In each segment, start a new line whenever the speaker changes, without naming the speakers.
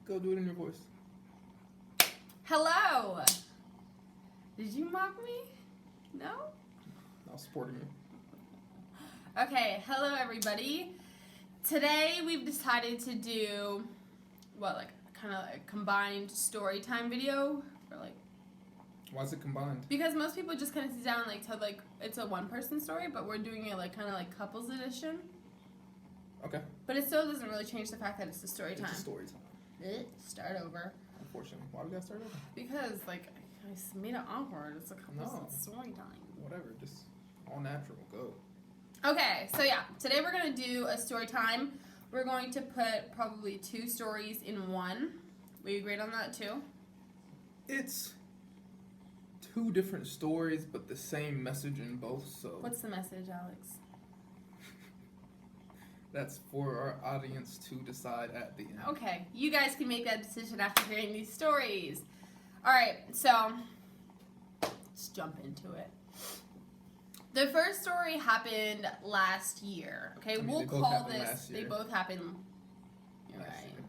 Go do it in your voice.
Hello. Did you mock me? No?
I was supporting you.
Okay, hello everybody. Today we've decided to do, kind of a combined story time video for
Why is it combined?
because most people just kind of sit down and tell it's a one person story, but we're doing it kind of couples edition.
Okay.
But it still doesn't really change the fact that it's a story time.
It's a story time.
Start over.
Unfortunately. Why we gotta start over?
Because I made it awkward. It's a couples
No.
story time.
Whatever. Just all natural. Go.
Okay, so yeah, today we're going to do a story time. We're going to put probably 2 stories in one. We agreed on that too?
It's 2 different stories, but the same message in both, so...
What's the message, Alex?
That's for our audience to decide at the end.
Okay, you guys can make that decision after hearing these stories. Alright, so let's jump into it. The first story happened last year. Okay, we'll call this. They both happened. You're right. Year.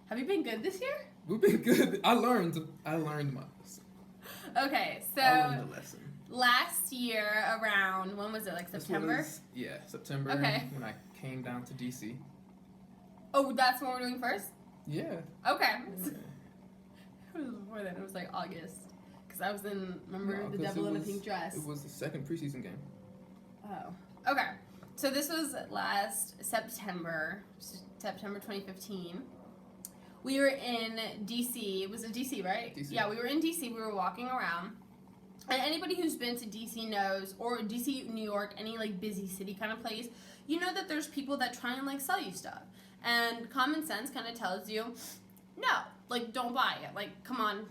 Have you been good this year?
We've been good. I learned my lesson.
Okay, so
I learned the lesson.
Last year around, when was it? September?
September.
Okay.
When I came down to DC.
Oh, that's what we're doing first?
Yeah.
Okay.
Yeah.
It was before then. It was August. Because I was in, the devil in a pink dress.
It was the second preseason game.
Oh. Okay. So this was last September 2015. We were in DC. It was in DC, right?
DC.
Yeah, we were in DC. We were walking around. And anybody who's been to DC knows, or DC, New York, any busy city kind of place, you know that there's people that try and sell you stuff. And common sense kind of tells you, no, don't buy it. Come on.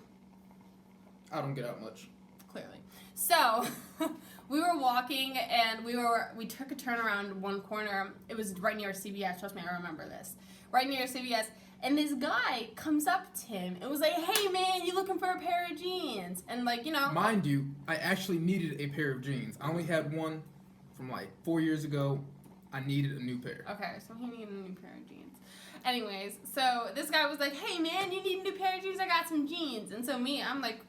I don't get out much.
Clearly. So, we were walking and we took a turn around one corner. It was right near CVS. Trust me, I remember this. Right near CVS. And this guy comes up to him and was like, hey man, you looking for a pair of jeans? And
Mind you, I actually needed a pair of jeans. I only had one from 4 years ago. I needed a new pair.
Okay, so he needed a new pair of jeans. Anyways, so this guy was like, hey man, you need a new pair of jeans? I got some jeans. And so I'm like,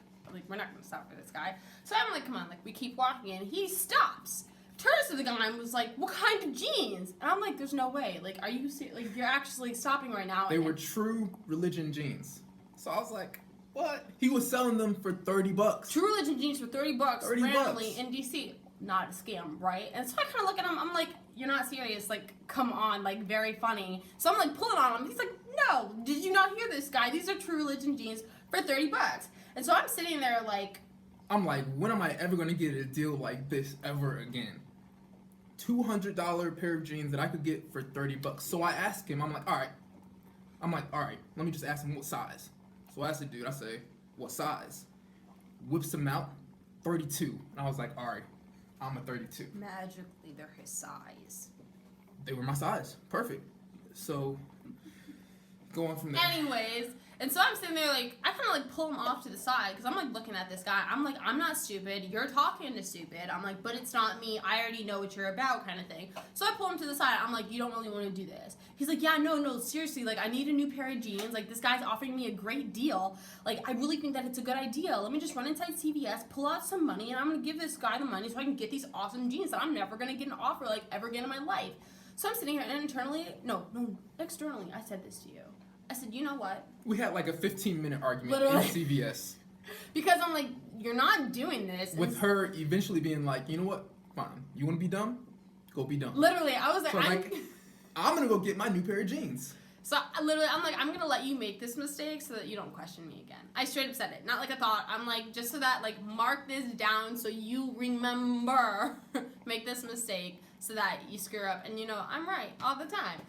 we're not going to stop for this guy. So I'm like, come on, we keep walking. And he stops, turns to the guy and was like, what kind of jeans? And I'm like, there's no way. Are you you're actually stopping right now?
They were True Religion jeans. So I was like, what? He was selling them for $30.
True Religion jeans for $30
$30
randomly in DC. Not a scam, right? And so I kind of look at him. I'm like, you're not serious. Come on. Very funny. So I'm pulling on him. He's like, no, did you not hear this guy? These are True Religion jeans for $30. And so I'm sitting there
I'm like, when am I ever going to get a deal like this ever again? $200 pair of jeans that I could get for $30. So I asked him, I'm like, all right, let me just ask him what size. So I asked the dude, I say, what size? Whips him out, 32. And I was like, all right, I'm a 32.
magically they're his size.
They were my size. Perfect. So, go on from there.
Anyways, and so I'm sitting there I kind of pull him off to the side because I'm looking at this guy. I'm like, I'm not stupid. You're talking to stupid. I'm like, but it's not me. I already know what you're about kind of thing. So I pull him to the side. I'm like, you don't really want to do this. He's like, yeah, no, seriously. I need a new pair of jeans. This guy's offering me a great deal. I really think that it's a good idea. Let me just run inside CVS, pull out some money, and I'm going to give this guy the money so I can get these awesome jeans that I'm never going to get an offer ever again in my life. So I'm sitting here and externally, I said this to you. I said, you know what?
We had a 15-minute argument
Literally.
in CVS.
Because I'm like, you're not doing this.
With her eventually being like, you know what? Fine. You want to be dumb? Go be dumb.
Literally, I was like,
so I'm going to go get my new pair of jeans.
So I'm like, I'm going to let you make this mistake so that you don't question me again. I straight up said it. Not a thought. I'm like, just so that, mark this down so you remember. Make this mistake so that you screw up. And I'm right all the time.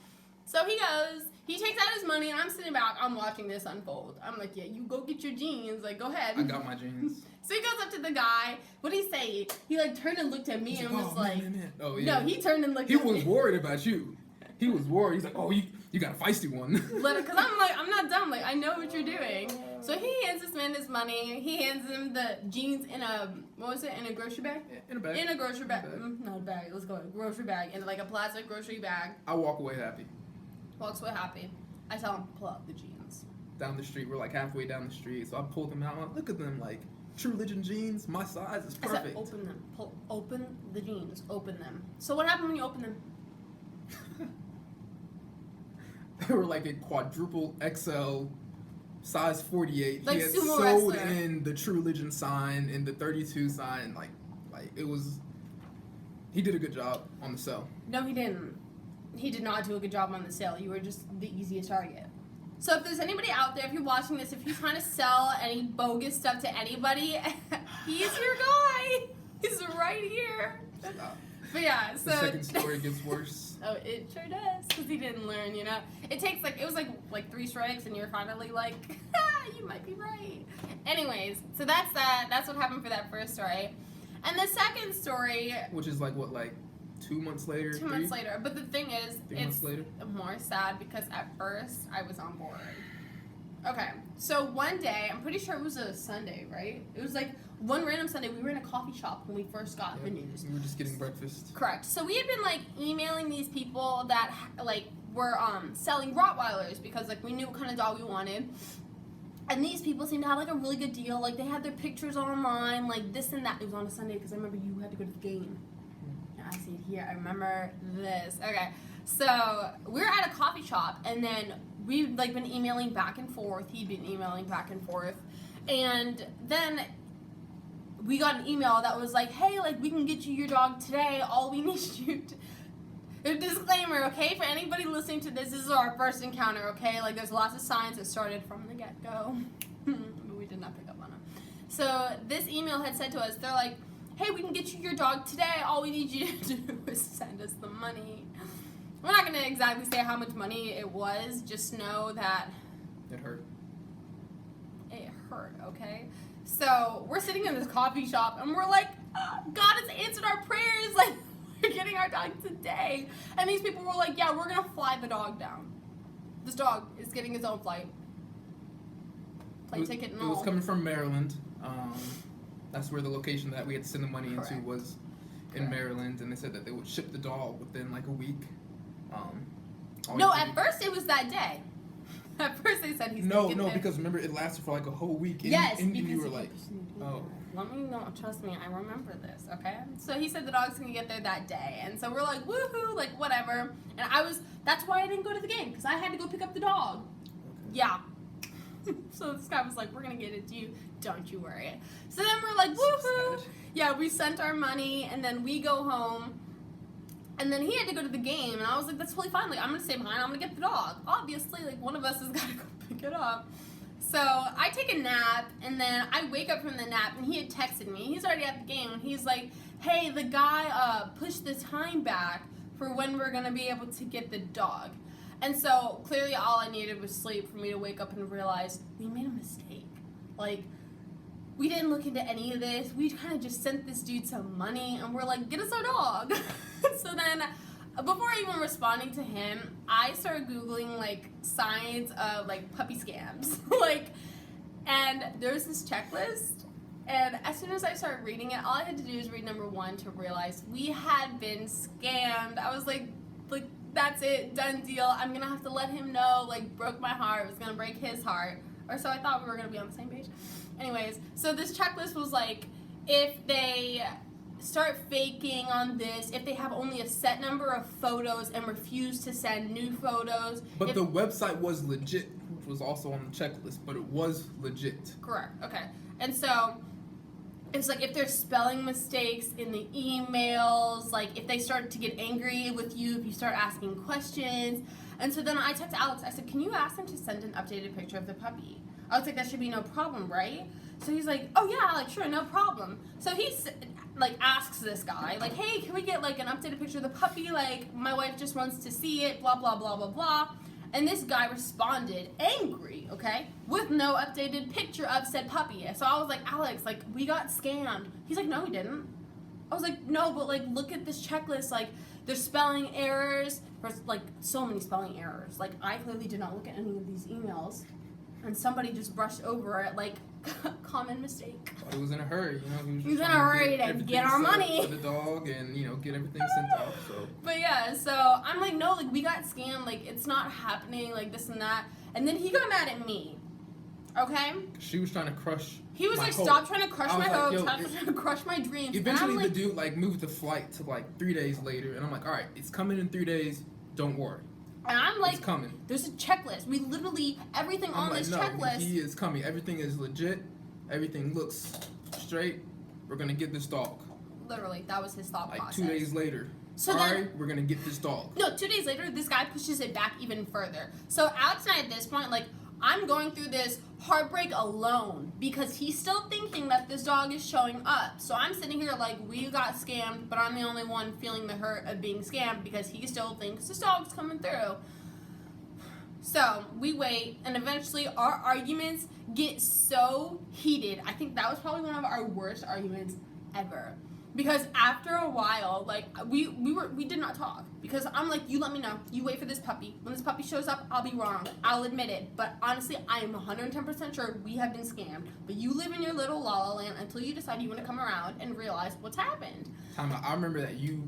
So he goes, he takes out his money, and I'm sitting back, I'm watching this unfold. I'm like, yeah, you go get your jeans, go ahead.
I got my jeans.
So he goes up to the guy, what'd he say? He turned and looked at me and was
man. Oh, yeah.
No, he turned and looked at me.
He was worried about you. He was worried. He's like, oh, you got a feisty one.
Because I'm like, I'm not dumb. I know what you're doing. So he hands this man his money. He hands him the jeans in a, in a grocery bag?
Yeah, in a bag.
In a grocery bag. Not a bag. Let's go. Grocery bag. In a plastic grocery bag.
I walk away happy.
Walks away happy. I tell him, pull out the jeans.
down the street. We're like halfway down the street. So I pulled them out. I'm like, look at them, like True Religion jeans. My size is
I
perfect.
said open them. Open the jeans. Open them. So what happened when you opened them?
They were like a quadruple XL, size 48.
Like
he had
sumo
sewed
wrestler.
in the True Religion sign and the 32 sign. Like it was. He did a good job on the sale.
No, he didn't. He did not do a good job on the sale. You were just the easiest target. So if there's anybody out there, if you're watching this, if you're trying to sell any bogus stuff to anybody, he's your guy. He's right here. But yeah, so
The second story gets worse.
oh, it sure does, because he didn't learn, you know. It takes it was like 3 strikes, and you're finally like, you might be right. Anyways, so that's that. That's what happened for that first story. And the second story,
Which is like 2 months later?
2 months later. But the thing is,
3 months later?
more sad because at first I was on board. Okay, so one day, I'm pretty sure it was a Sunday, right? It was like one random Sunday. We were in a coffee shop when we first got the news.
We were just getting breakfast.
Correct. So we had been like emailing these people that like were selling Rottweilers because like we knew what kind of dog we wanted. And these people seemed to have like a really good deal. Like they had their pictures online, like this and that. It was on a Sunday because I remember you had to go to the game. Yeah, I see it here. I remember this. Okay. So we're at a coffee shop, and then we've like been emailing back and forth. He'd been emailing back and forth, and then we got an email that was like, "Hey, like we can get you your dog today. All we need you to." A disclaimer, okay, for anybody listening to this is our first encounter, okay? Like there's lots of signs that started from the get-go, but we did not pick up on them. So this email had said to us, they're like, "Hey, we can get you your dog today. All we need you to do is send us the money." We're not going to exactly say how much money it was. Just know that
It hurt.
it hurt, okay? So we're sitting in this coffee shop, and we're like, God has answered our prayers. Like, we're getting our dog today. And these people were like, yeah, we're going to fly the dog down. This dog is getting his own flight. Ticket and all.
It was coming from Maryland. That's where the location that we had to send the money
Correct.
into was in Maryland, and they said that they would ship the dog within like a week.
No, at first it was that day. At first they said he's
No,
gonna get there.
because remember it lasted for like a whole week. And,
Yes,
and
because
you were
he
like,
kept sneaking
oh.
in. Let me know. Trust me, I remember this. Okay. So he said the dog's gonna get there that day, and so we're like, woohoo, like whatever. And that's why I didn't go to the game because I had to go pick up the dog.
Okay.
Yeah. So this guy was like, we're gonna get it to you. Don't you worry. So then we're like, woohoo.
sad.
Yeah, we sent our money, and then we go home. And then he had to go to the game, and I was like, that's totally fine. Like, I'm going to stay behind. I'm going to get the dog. Obviously, like, one of us has got to go pick it up. So I take a nap, and then I wake up from the nap, and he had texted me. He's already at the game, and he's like, hey, the guy pushed the time back for when we're going to be able to get the dog. And so clearly all I needed was sleep for me to wake up and realize we made a mistake. Like, we didn't look into any of this. We kind of just sent this dude some money, and we're like, get us our dog. So then, before even responding to him, I started Googling, like, signs of, like, puppy scams. And there's this checklist, and as soon as I started reading it, all I had to do was read number 1 to realize we had been scammed. I was like, that's it, done deal. I'm going to have to let him know, like, broke my heart. It was going to break his heart. Or so I thought we were going to be on the same page. Anyways, so this checklist was like, if they start faking on this, if they have only a set number of photos and refuse to send new photos.
But the website was legit, which was also on the checklist, but it was legit.
Correct, okay. And so, it's like if there's spelling mistakes in the emails, like if they start to get angry with you, if you start asking questions. And so then I texted Alex, I said, can you ask them to send an updated picture of the puppy? I was like, that should be no problem, right? So he's like, oh yeah, like sure, no problem. So he like asks this guy, like, hey, can we get like an updated picture of the puppy? Like my wife just wants to see it, blah, blah, blah, blah, blah. And this guy responded angry, okay, with no updated picture of said puppy. So I was like, Alex, like we got scammed. He's like, no, we didn't. I was like, no, but like look at this checklist, like there's spelling errors, there's like so many spelling errors. Like I clearly did not look at any of these emails. And somebody just brushed over it, like, common mistake.
He was in a hurry, you know.
He was in a hurry to get our money.
For the dog and, you know, get everything sent out, so.
But yeah, so I'm like, no, like, we got scammed. Like, it's not happening, like, this and that. And then he got mad at me. Okay?
She was trying to crush.
He was
my
like,
hope.
stop trying to crush
I
my
was like,
hopes,
yo,
stop trying to crush my dreams.
Eventually,
and I'm like,
the dude like moved the flight to like 3 days later, and I'm like, all right, it's coming in 3 days. Don't worry.
and I'm like,
It's coming.
there's a checklist. We literally, everything
I'm
on
like,
this
no,
checklist.
he is coming. Everything is legit. Everything looks straight. We're gonna get this dog.
Literally, that was his thought
Like
process.
2 days later.
So
all
then,
right, we're gonna get this dog.
no, 2 days later, this guy pushes it back even further. So Alex and I, at this point, like, I'm going through this heartbreak alone because he's still thinking that this dog is showing up. So I'm sitting here like, we got scammed, but I'm the only one feeling the hurt of being scammed because he still thinks this dog's coming through. So we wait, and eventually our arguments get so heated. I think that was probably one of our worst arguments ever. Because after a while, like, we did not talk. Because I'm like, you let me know. You wait for this puppy. When this puppy shows up, I'll be wrong. I'll admit it. But honestly, I am 110% sure we have been scammed. But you live in your little la la land until you decide you want to come around and realize what's happened.
Time out. I remember that you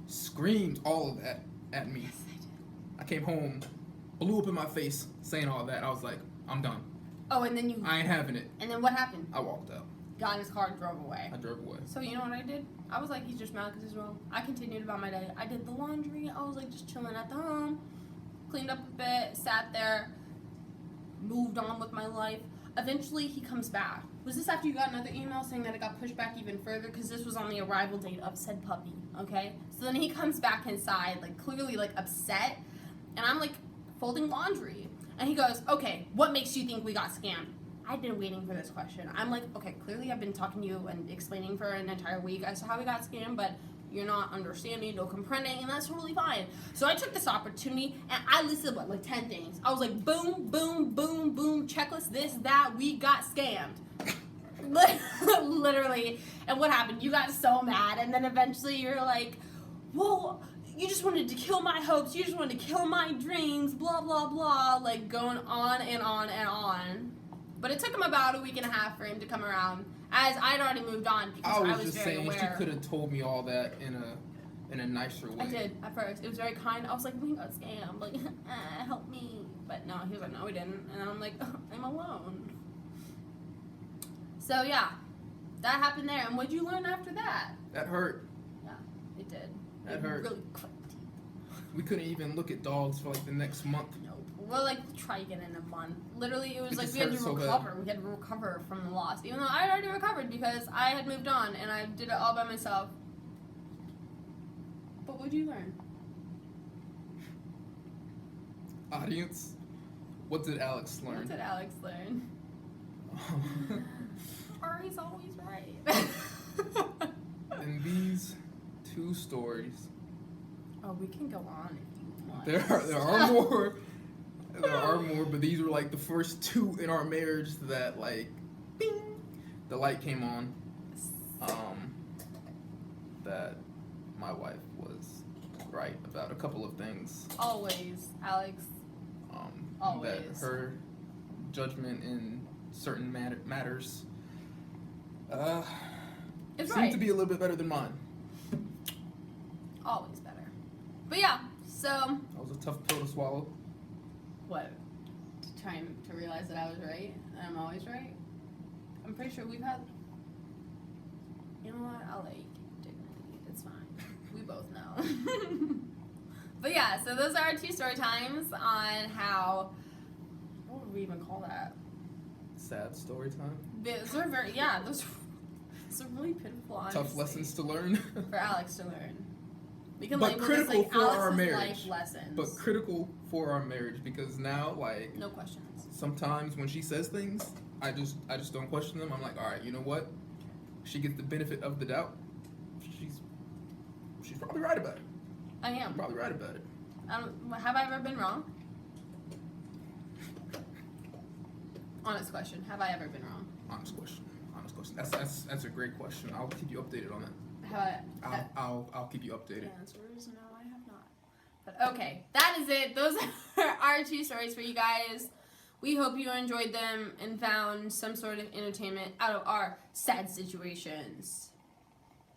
screamed all of that at me.
Yes, I did.
I came home, blew up in my face, saying all that. I was like, I'm done.
Oh, and then you...
I ain't having it.
And then what happened?
I walked out.
Got in his car and drove away.
I drove away.
So you know what I did? I was like, he's just mad because he's wrong. I continued about my day. I did the laundry. I was like just chilling at the home. Cleaned up a bit, sat there, moved on with my life. Eventually, he comes back. Was this after you got another email saying that it got pushed back even further? Because this was on the arrival date of said puppy, okay? So then he comes back inside, like clearly like upset. And I'm like folding laundry. And he goes, okay, what makes you think we got scammed? I'd been waiting for this question. I'm like, okay, clearly I've been talking to you and explaining for an entire week as to how we got scammed, but you're not understanding, no comprending, and that's totally fine. So I took this opportunity and I listed like 10 things. I was like, boom, boom, boom, boom, checklist, this, that, we got scammed. Literally. And what happened? You got so mad, and then eventually you're like, well, you just wanted to kill my hopes, you just wanted to kill my dreams, blah, blah, blah, like going on and on and on. But it took him about a week and a half for him to come around, as I'd already moved on because I was
just
very
saying
aware.
she could have told me all that in a nicer way.
I did at first. It was very kind. I was like, we got scammed. Like, help me. But no, he was like, no, we didn't. And I'm like, I'm alone. So yeah, that happened there. And what'd you learn after that?
That hurt.
Yeah, it did.
That
it
hurt.
Really clipped.
We couldn't even look at dogs for like the next month.
Nope. We'll like try again in a month. Literally, it was
It
like
just
we had to
hurt so bad.
recover. We had to recover from the loss, even though I had already recovered because I had moved on and I did it all by myself. But what'd you learn?
Audience, what did Alex learn?
What did Alex learn? Ari's always right.
In these 2 stories,
Oh, we can go on if you want.
there are more. There are more, but these were like the first 2 in our marriage that like, bing, the light came on. That my wife was right about a couple of things.
Always, Alex. Always.
That her judgment in certain matters
It's
seemed
right.
to be a little bit better than mine.
Always better. But yeah, so
That was a tough pill to swallow.
what? Trying to realize that I was right and I'm always right. I'm pretty sure we've had. You know what? I'll let you keep dignity. It's fine. We both know. But yeah, so those are our 2 story times on how. What would we even call that?
Sad story time.
Those are very those are really pitiful. Honestly,
Tough lessons to learn.
for Alex to learn. We can
But
label
critical
this like
for
Alex's
our marriage.
life lessons.
But critical for our marriage because now, like,
no questions.
sometimes when she says things, I just don't question them. I'm like, all right, you know what? She gets the benefit of the doubt. She's probably right about it.
I am.
She's probably right about it.
Have I ever been wrong? Honest question. Have I ever been wrong?
Honest question. That's a great question. I'll keep you updated on that.
Have I?
I'll keep you updated.
The answer is no, I have not. But okay, that is it. Those are our 2 stories for you guys. We hope you enjoyed them and found some sort of entertainment out of our sad situations.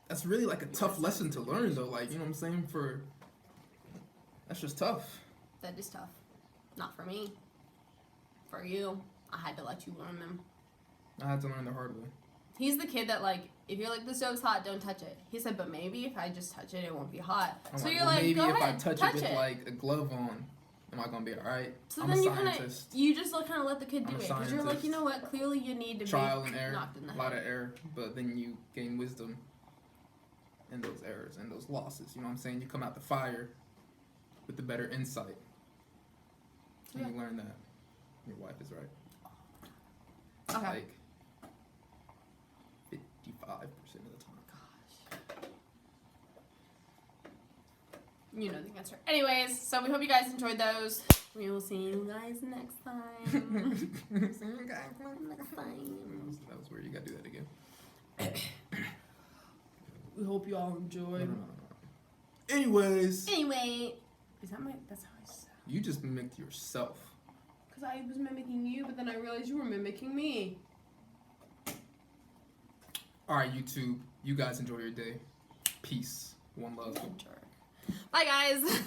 That's really like a tough lesson to learn, though. Like, you know what I'm saying? That's just tough.
That is tough. Not for me. For you. I had to let you learn them.
I had to learn the hard way.
He's the kid that, like, if you're like, the stove's hot, don't touch it. He said, but maybe if I just touch it, it won't be hot.
I'm
So
like,
you're
well,
like,
maybe
go
if
ahead,
I touch it with like a glove on, am I gonna be alright?
So
I'm
then
a
you kind
scientist.
of, you just kind of let the kid do
I'm a
it. Because you're like,
scientist.
you know what, clearly you need to
Trial
be
and error,
knocked in the
a lot
head.
of error, but then you gain wisdom in those errors and those losses. You know what I'm saying? You come out the fire with the better insight. And
Yeah.
you learn that your wife is right.
Okay.
Like 55% of the time.
Gosh. You know the answer. Anyways, so we hope you guys enjoyed those. We will see you guys next time.
See you guys
next time.
That was weird. You gotta do that again.
We hope you all enjoyed.
No. Anyways,
Anyway, is that that's how I sound?
you just mimicked yourself.
Because I was mimicking you, but then I realized you were mimicking me.
All right, YouTube. You guys enjoy your day. Peace. One love.
Bye, guys.